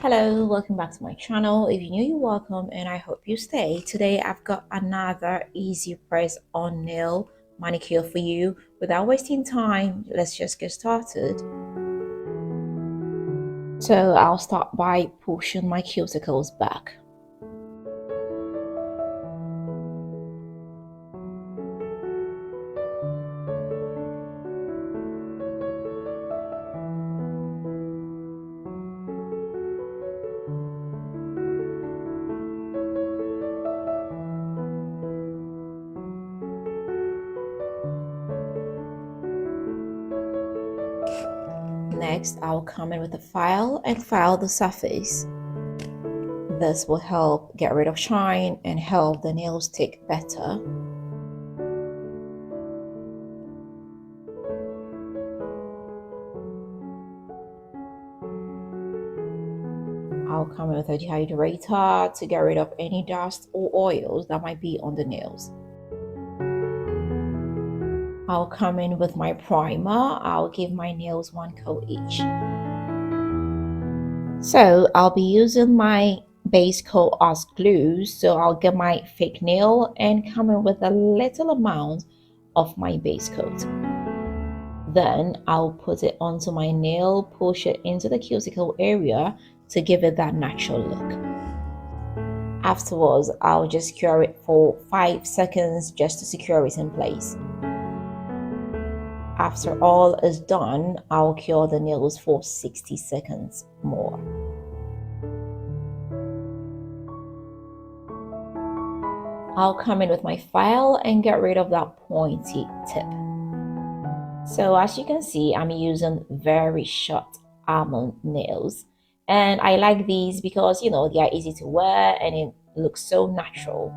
Hello, welcome back to my channel. If you're new, you're welcome and I hope you stay. Today I've got another easy press on nail manicure for you. Without wasting time, let's just get started. So I'll start by pushing my cuticles back. Next, I'll come in with a file and file the surface. This will help get rid of shine and help the nails stick better. I'll come in with a dehydrator to get rid of any dust or oils that might be on the nails. I'll come in with my primer. I'll give my nails one coat each. So I'll be using my base coat as glue. So I'll get my fake nail and come in with a little amount of my base coat. Then I'll put it onto my nail, push it into the cuticle area to give it that natural look. Afterwards, I'll just cure it for 5 seconds just to secure it in place. After all is done, I'll cure the nails for 60 seconds more. I'll come in with my file and get rid of that pointy tip. So as you can see, I'm using very short almond nails. And I like these because, they are easy to wear and it looks so natural.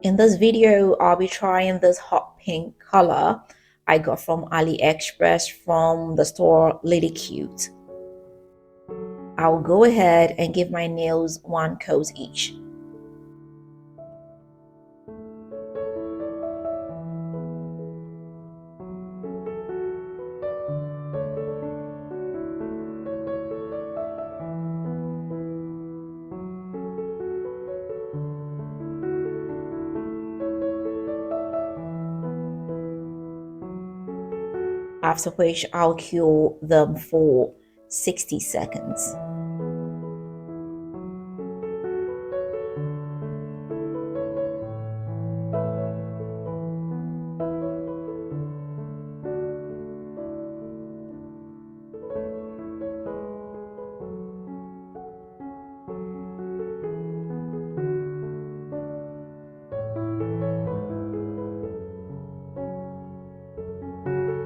In this video, I'll be trying this hot pink color I got from AliExpress from the store Lily Cute. I'll go ahead and give my nails one coat each. After which I'll cure them for 60 seconds.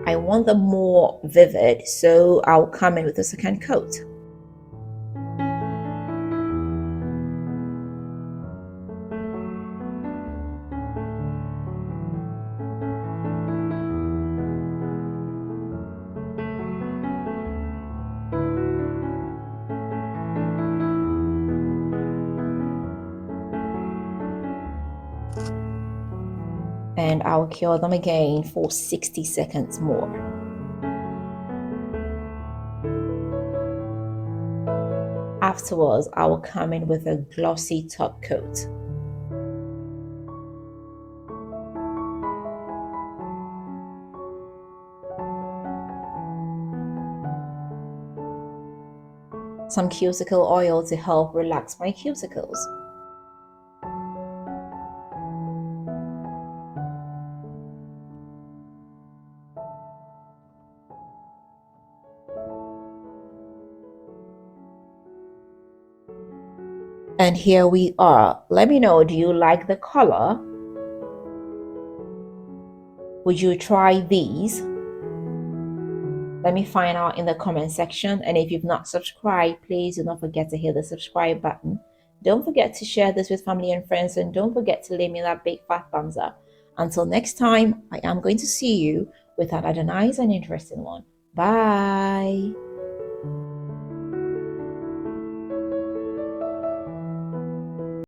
I want them more vivid, so I'll come in with a second coat. And I'll cure them again for 60 seconds more. Afterwards, I will come in with a glossy top coat. Some cuticle oil to help relax my cuticles. And here we are. Let me know, do you like the color? Would you try these? Let me find out in the comment section. And if you've not subscribed, please do not forget to hit the subscribe button. Don't forget to share this with family and friends. And don't forget to leave me that big fat thumbs up. Until next time, I am going to see you with another nice and interesting one. Bye.